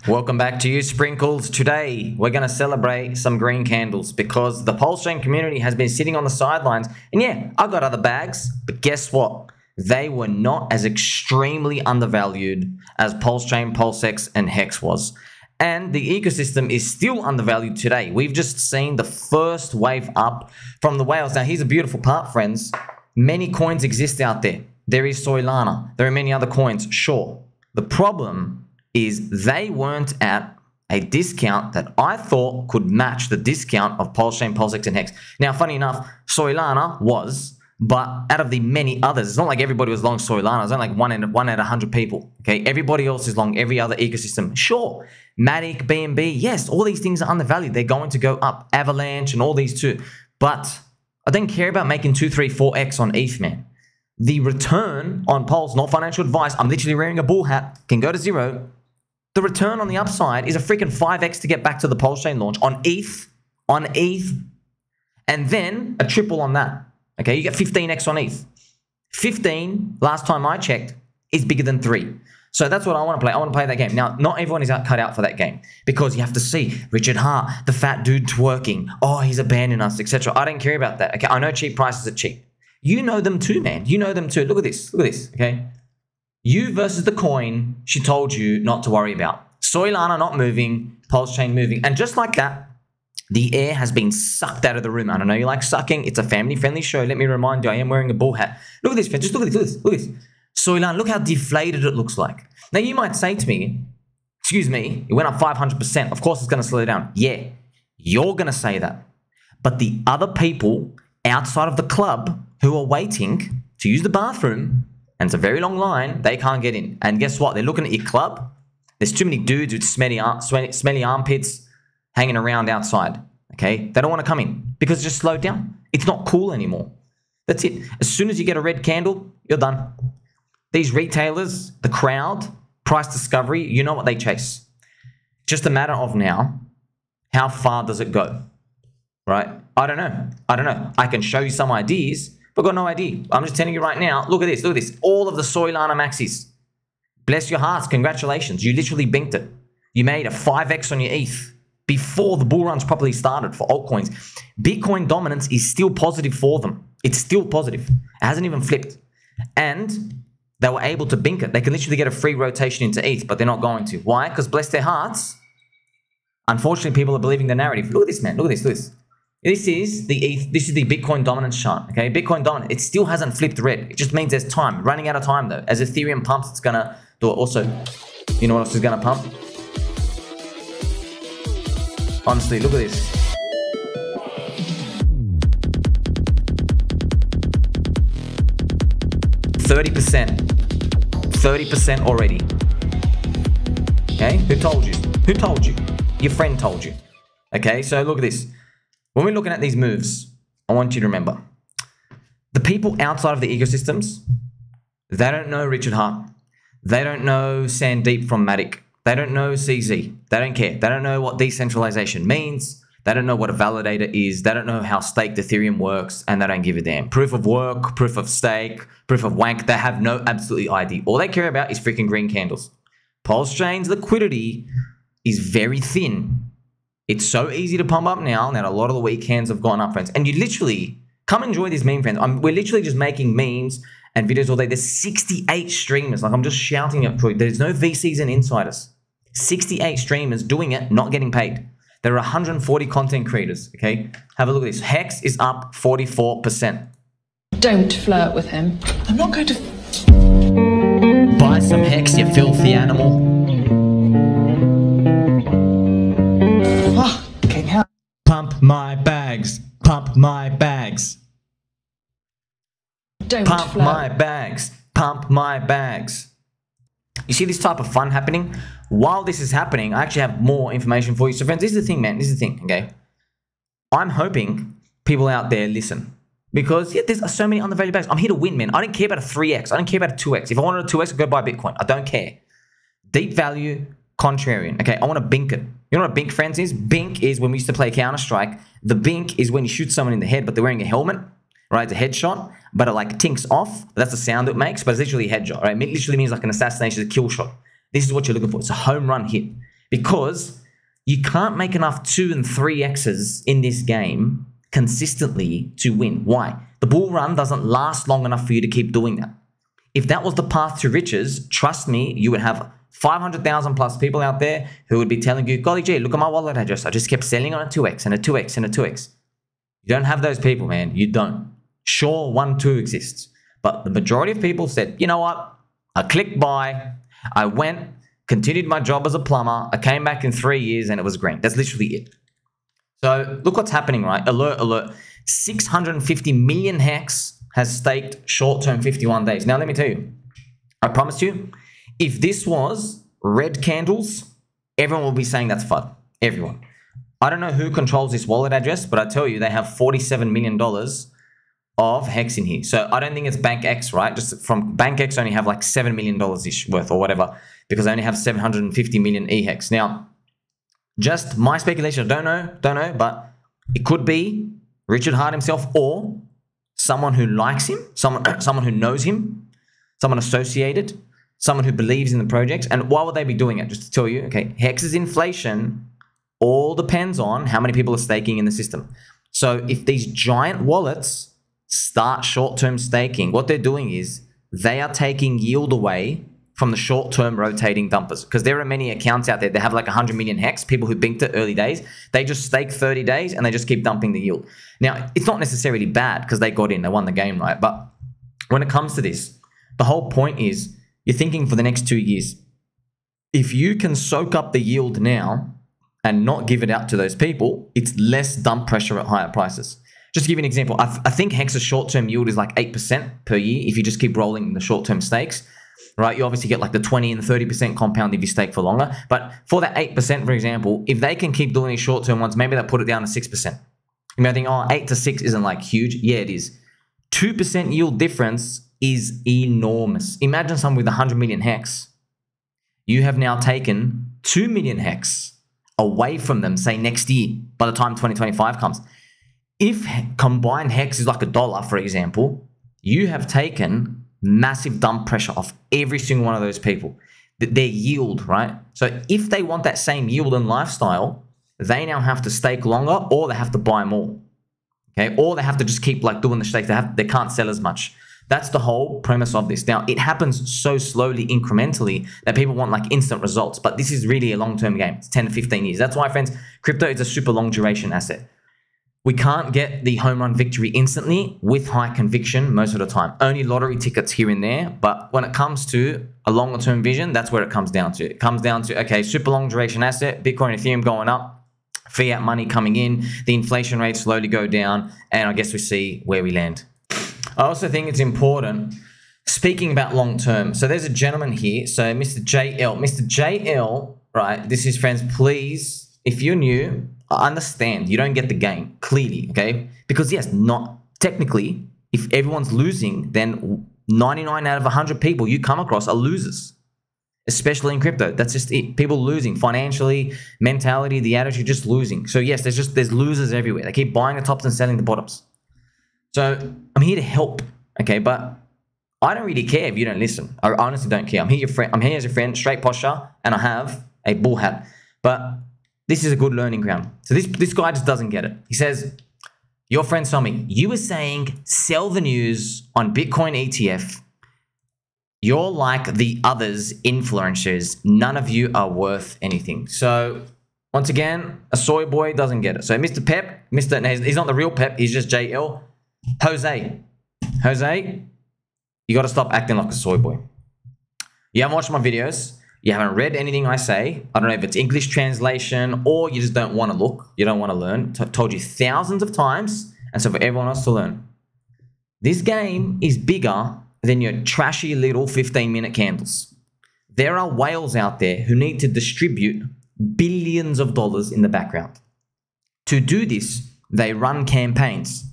Welcome back to you, Sprinkles. Today, we're going to celebrate some green candles because the PulseChain community has been sitting on the sidelines. And yeah, I got other bags, but guess what? They were not as extremely undervalued as PulseChain, PulseX, and Hex was. And the ecosystem is still undervalued today. We've just seen the first wave up from the whales. Now, here's a beautiful part, friends. Many coins exist out there. There is Solana. There are many other coins, sure. The problem is they weren't at a discount that I thought could match the discount of PulseChain, PulseX, and Hex. Now, funny enough, Solana was, but out of the many others, it's not like everybody was long Solana. It's only like one out of 100 people, okay? Everybody else is long every other ecosystem. Sure, Matic, BNB, yes, all these things are undervalued. They're going to go up. Avalanche and all these too. But I don't care about making 2, 3, 4x on ETH, man. The return on Pulse, not financial advice, I'm literally wearing a bull hat, can go to zero. The return on the upside is a freaking 5x to get back to the PulseChain launch on ETH, and then a triple on that. Okay, you get 15x on ETH. 15, last time I checked, is bigger than 3. So that's what I want to play. I want to play that game. Now, not everyone is cut out for that game because you have to see Richard Hart, the fat dude twerking. Oh, he's abandoning us, etc. I don't care about that. Okay, I know cheap prices are cheap. You know them too, man. You know them too. Look at this. Look at this, okay? You versus the coin she told you not to worry about. Solana not moving, PulseChain moving. And just like that, the air has been sucked out of the room. I don't know you like sucking. It's a family-friendly show. Let me remind you, I am wearing a bull hat. Look at this, friend. Just look at this. Look at this. Solana, look how deflated it looks like. Now, you might say to me, excuse me, it went up 500%. Of course, it's going to slow down. Yeah, you're going to say that. But the other people outside of the club who are waiting to use the bathroom, and it's a very long line, they can't get in. And guess what? They're looking at your club. There's too many dudes with smelly armpits hanging around outside, okay? They don't want to come in because it's just slowed down. It's not cool anymore. That's it. As soon as you get a red candle, you're done. These retailers, the crowd, price discovery, you know what they chase. Just a matter of now, how far does it go, right? I don't know. I can show you some ideas, but got no idea. I'm just telling you right now, look at this, look at this. All of the Solana maxis. Bless your hearts, congratulations. You literally binked it. You made a 5x on your ETH before the bull runs properly started for altcoins. Bitcoin dominance is still positive for them. It's still positive. It hasn't even flipped. And they were able to bink it. They can literally get a free rotation into ETH, but they're not going to. Why? Because bless their hearts, unfortunately, people are believing the narrative. Look at this, man. Look at this, look at this. This is the ETH, this is the Bitcoin dominance chart, okay? Bitcoin dominant, it still hasn't flipped red. It just means there's time, running out of time though. As Ethereum pumps, it's gonna do it. Also, you know what else is gonna pump? Honestly, look at this. $30% already. Okay, who told you? Who told you? Your friend told you. Okay, so look at this. When we're looking at these moves, I want you to remember, the people outside of the ecosystems, they don't know Richard Hart. They don't know Sandeep from Matic. They don't know CZ. They don't care. They don't know what decentralization means. They don't know what a validator is. They don't know how staked Ethereum works, and they don't give a damn. Proof of work, proof of stake, proof of wank, they have no absolutely idea. All they care about is freaking green candles. PulseChain's liquidity is very thin. It's so easy to pump up now that a lot of the weekends have gone up, friends. And you literally, come enjoy these meme, friends. We're literally just making memes and videos all day. There's 68 streamers. Like, I'm just shouting it for you. There's no VCs and insiders. 68 streamers doing it, not getting paid. There are 140 content creators, okay? Have a look at this. Hex is up 44%. Don't flirt with him. I'm not going to... Buy some Hex, you filthy animal. Pump my bags. Pump my bags. Don't pump flirt. My bags. Pump my bags. You see this type of fun happening? While this is happening, I actually have more information for you. So friends, this is the thing, man. This is the thing, okay? I'm hoping people out there listen. Because yeah, there's so many undervalued bags. I'm here to win, man. I don't care about a 3x. I don't care about a 2x. If I wanted a 2x, I'd go buy Bitcoin. I don't care. Deep value, contrarian. Okay, I want to bink it. You know what a bink, friends, is? Bink is when we used to play Counter-Strike. The bink is when you shoot someone in the head, but they're wearing a helmet, right? It's a headshot, but it like tinks off. That's the sound it makes, but it's literally a headshot, right? It literally means like an assassination, a kill shot. This is what you're looking for. It's a home run hit. because you can't make enough 2 and 3x's in this game consistently to win. Why? The bull run doesn't last long enough for you to keep doing that. If that was the path to riches, trust me, you would have 500,000 plus people out there who would be telling you, golly gee, look at my wallet address. I just kept selling on a 2x and a 2x and a 2x. You don't have those people, man. You don't. Sure, 1, 2 exists. But the majority of people said, you know what? I clicked buy. I went, continued my job as a plumber. I came back in 3 years and it was green. That's literally it. So look what's happening, right? Alert, alert. 650 million hex has staked short-term 51 days. Now, let me tell you, I promise you, if this was red candles, everyone will be saying that's FUD. Everyone. I don't know who controls this wallet address, but I tell you, they have $47 million of hex in here. So I don't think it's Bank X, right? Just from Bank X only have like $7 million-ish worth or whatever, because I only have 750 million e-hex. Now, just my speculation, I don't know, but it could be Richard Hart himself or someone who likes him, someone who knows him, someone associated, someone who believes in the projects. And why would they be doing it? Just to tell you, okay, hex's inflation all depends on how many people are staking in the system. So if these giant wallets start short-term staking, what they're doing is they are taking yield away from the short-term rotating dumpers, because there are many accounts out there that have like 100 million hex, people who binked it early days. They just stake 30 days and they just keep dumping the yield. Now, it's not necessarily bad because they got in, they won the game, right? But when it comes to this, the whole point is you're thinking for the next 2 years. If you can soak up the yield now and not give it out to those people, it's less dump pressure at higher prices. Just to give you an example, I think Hex's short-term yield is like 8% per year if you just keep rolling the short-term stakes. Right, you obviously get like the 20 and 30% compound if you stake for longer. But for that 8%, for example, if they can keep doing these short-term ones, maybe they'll put it down to 6%. You may think, oh, 8 to 6 isn't like huge. Yeah, it is. 2% yield difference is enormous. Imagine someone with 100 million hex. You have now taken 2 million hex away from them, say next year, by the time 2025 comes. If combined hex is like $1, for example, you have taken massive dump pressure off every single one of those people. Their yield, right? So if they want that same yield and lifestyle, they now have to stake longer or they have to buy more. Okay, or they have to just keep like doing the stakes. They can't sell as much. That's the whole premise of this. Now, it happens so slowly, incrementally, that people want like instant results. But this is really a long-term game. It's 10 to 15 years. That's why, friends, crypto is a super long duration asset. We can't get the home run victory instantly with high conviction most of the time. Only lottery tickets here and there. But when it comes to a longer term vision, that's where it comes down to. It comes down to, okay, super long duration asset, Bitcoin, Ethereum going up, fiat money coming in, the inflation rate slowly go down, and I guess we see where we land. I also think it's important, speaking about long term. So there's a gentleman here. So Mr. JL. Mr. JL, right, this is, friends, please, if you're new, I understand you don't get the game clearly, okay? Because yes, not technically, if everyone's losing, then 99 out of 100 people you come across are losers, especially in crypto. That's just it. People losing financially, mentality, the attitude, just losing. So yes, there's losers everywhere. They keep buying the tops and selling the bottoms. So I'm here to help, okay? But I don't really care if you don't listen. I honestly don't care. I'm here as a friend, straight posture, and I have a bull hat. But this is a good learning ground. So this guy just doesn't get it. He says, your friend Somi, you were saying sell the news on Bitcoin ETF. You're like the others influencers. None of you are worth anything. So once again, a soy boy doesn't get it. So Mr. Pep, he's not the real Pep. He's just JL. Jose, you got to stop acting like a soy boy. You haven't watched my videos. You haven't read anything I say. I don't know if it's English translation or you just don't want to look. You don't want to learn. Told you thousands of times. And so for everyone else to learn. This game is bigger than your trashy little 15-minute candles. There are whales out there who need to distribute billions of dollars in the background. To do this, they run campaigns.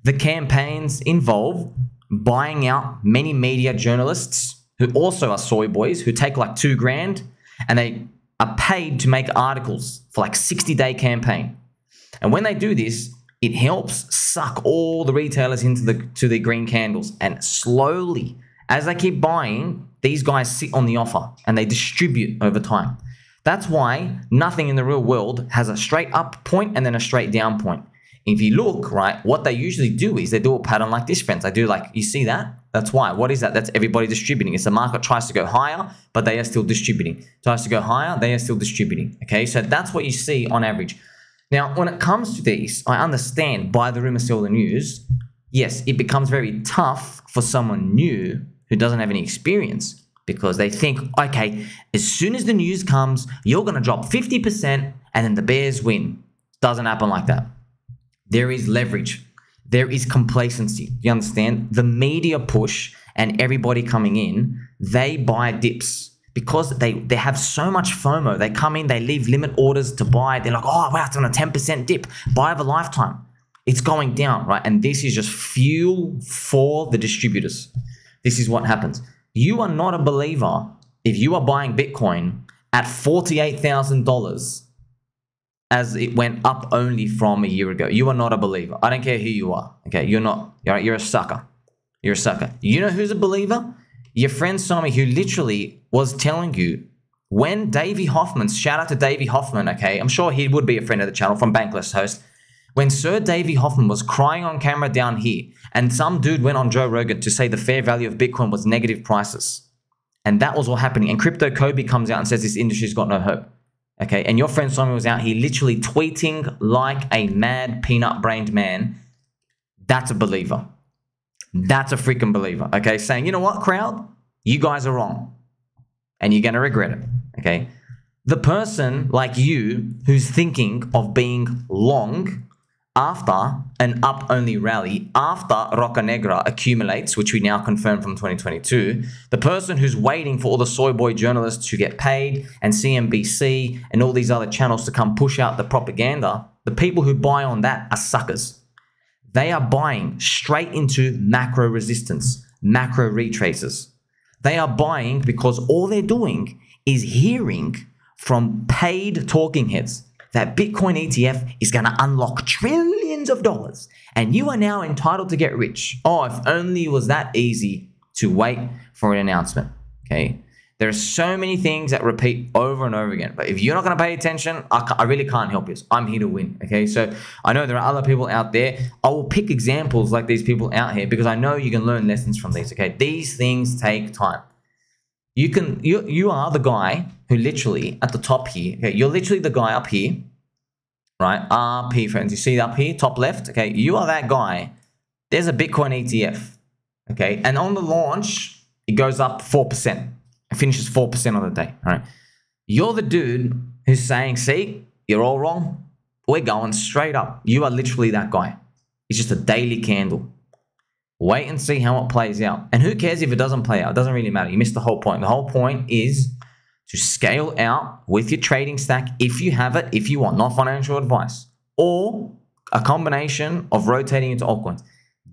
The campaigns involve buying out many media journalists who also are soy boys, who take like $2 grand and they are paid to make articles for like 60-day campaign. And when they do this, it helps suck all the retailers into the green candles. And slowly, as they keep buying, these guys sit on the offer and they distribute over time. That's why nothing in the real world has a straight up point and then a straight down point. If you look, right, what they usually do is they do a pattern like this, friends. They do like, you see that? That's why. What is that? That's everybody distributing. It's the market tries to go higher, but they are still distributing. Tries to go higher, they are still distributing. Okay, so that's what you see on average. Now, when it comes to these, I understand buy the rumor, sell the news. Yes, it becomes very tough for someone new who doesn't have any experience because they think, okay, as soon as the news comes, you're going to drop 50% and then the bears win. Doesn't happen like that. There is leverage. There is complacency. You understand? The media push and everybody coming in, they buy dips because they have so much FOMO. They come in, they leave limit orders to buy. They're like, oh, wow, it's on a 10% dip. Buy of a lifetime. It's going down, right? And this is just fuel for the distributors. This is what happens. You are not a believer if you are buying Bitcoin at $48,000 as it went up only from a year ago. You are not a believer. I don't care who you are. Okay, you're not. You're a sucker. You're a sucker. You know who's a believer? Your friend Sami, who literally was telling you when Davey Hoffman, shout out to Davey Hoffman, okay? I'm sure he would be a friend of the channel from Bankless Host. When Sir Davey Hoffman was crying on camera down here and some dude went on Joe Rogan to say the fair value of Bitcoin was negative prices. And that was all happening. And Crypto Kobe comes out and says this industry's got no hope. Okay, and your friend Simon was out here literally tweeting like a mad peanut-brained man. That's a believer. That's a freaking believer. Okay, saying, you know what, crowd? You guys are wrong. And you're going to regret it. Okay? The person like you who's thinking of being long after an up-only rally, after Roca Negra accumulates, which we now confirm from 2022, the person who's waiting for all the Soyboy journalists to get paid and CNBC and all these other channels to come push out the propaganda, the people who buy on that are suckers. They are buying straight into macro resistance, macro retraces. They are buying because all they're doing is hearing from paid talking heads that Bitcoin ETF is going to unlock trillions of dollars and you are now entitled to get rich. Oh, if only it was that easy to wait for an announcement. Okay. There are so many things that repeat over and over again, but if you're not going to pay attention, I really can't help you. I'm here to win. Okay. So I know there are other people out there. I will pick examples like these people out here because I know you can learn lessons from these. Okay. These things take time. You are the guy who literally at the top here, okay, you're literally the guy up here, right? Up here, friends. You see up here, top left, okay? You are that guy. There's a Bitcoin ETF, okay? And on the launch, it goes up 4%. It finishes 4% on the day, all right? You're the dude who's saying, see, you're all wrong. We're going straight up. You are literally that guy. It's just a daily candle. Wait and see how it plays out. And who cares if it doesn't play out? It doesn't really matter. You missed the whole point. The whole point is to scale out with your trading stack if you have it, if you want, not financial advice, or a combination of rotating into altcoins.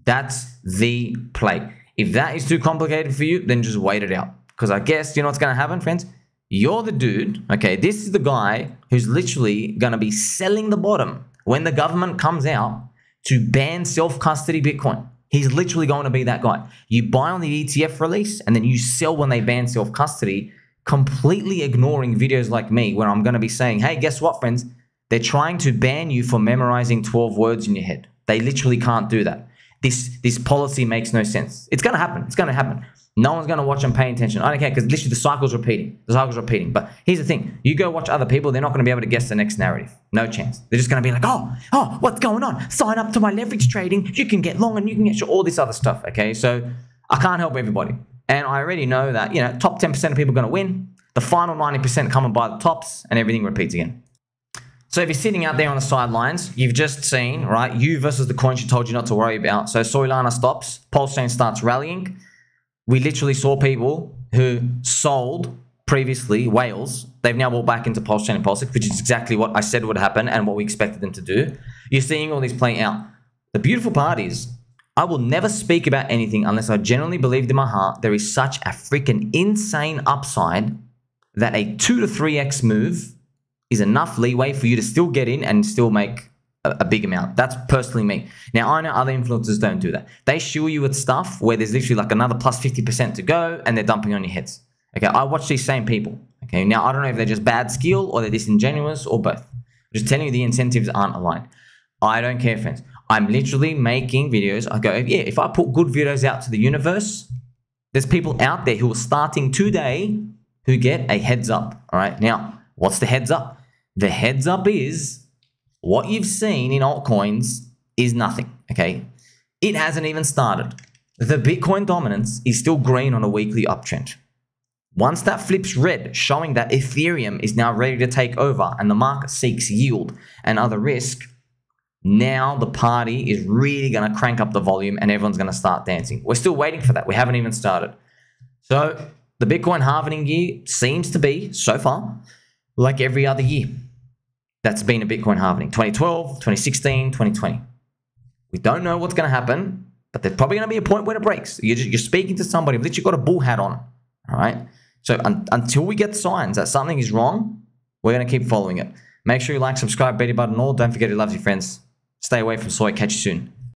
That's the play. If that is too complicated for you, then just wait it out. Because I guess, you know what's going to happen, friends? You're the dude, okay? This is the guy who's literally going to be selling the bottom when the government comes out to ban self-custody Bitcoin. He's literally going to be that guy. You buy on the ETF release and then you sell when they ban self-custody, completely ignoring videos like me where I'm going to be saying, hey, guess what, friends? They're trying to ban you for memorizing 12 words in your head. They literally can't do that. This policy makes no sense. It's going to happen. It's going to happen. No one's going to watch and pay attention. I don't care because literally the cycle's repeating. The cycle's repeating. But here's the thing. You go watch other people, they're not going to be able to guess the next narrative. No chance. They're just going to be like, oh, what's going on? Sign up to my leverage trading. You can get long and you can get all this other stuff. Okay, so I can't help everybody. And I already know that, you know, top 10% of people are going to win. The final 90% come and buy the tops and everything repeats again. So if you're sitting out there on the sidelines, you've just seen, right, you versus the coins you told you not to worry about. So Solana stops, PulseChain starts rallying. We literally saw people who sold previously whales. They've now bought back into PulseChain and PulseX, which is exactly what I said would happen and what we expected them to do. You're seeing all these playing out. The beautiful part is I will never speak about anything unless I genuinely believed in my heart there is such a freaking insane upside that a 2 to 3x move is enough leeway for you to still get in and still make a big amount. That's personally me. Now, I know other influencers don't do that. They shill you with stuff where there's literally like another plus 50% to go and they're dumping on your heads. Okay, I watch these same people. Okay, now I don't know if they're just bad skill or they're disingenuous or both. I'm just telling you the incentives aren't aligned. I don't care, friends. I'm literally making videos. I go, yeah, if I put good videos out to the universe, there's people out there who are starting today who get a heads up. All right, now, what's the heads up? The heads up is what you've seen in altcoins is nothing, okay? It hasn't even started. The Bitcoin dominance is still green on a weekly uptrend. Once that flips red, showing that Ethereum is now ready to take over and the market seeks yield and other risk, now the party is really going to crank up the volume and everyone's going to start dancing. We're still waiting for that. We haven't even started. So the Bitcoin halving year seems to be, so far, like every other year that's been a Bitcoin halving. 2012, 2016, 2020. We don't know what's going to happen, but there's probably going to be a point where it breaks. You're speaking to somebody who's literally got a bull hat on. All right? So until we get signs that something is wrong, we're going to keep following it. Make sure you like, subscribe, Betty button all. Don't forget who loves you, friends. Stay away from soy. Catch you soon.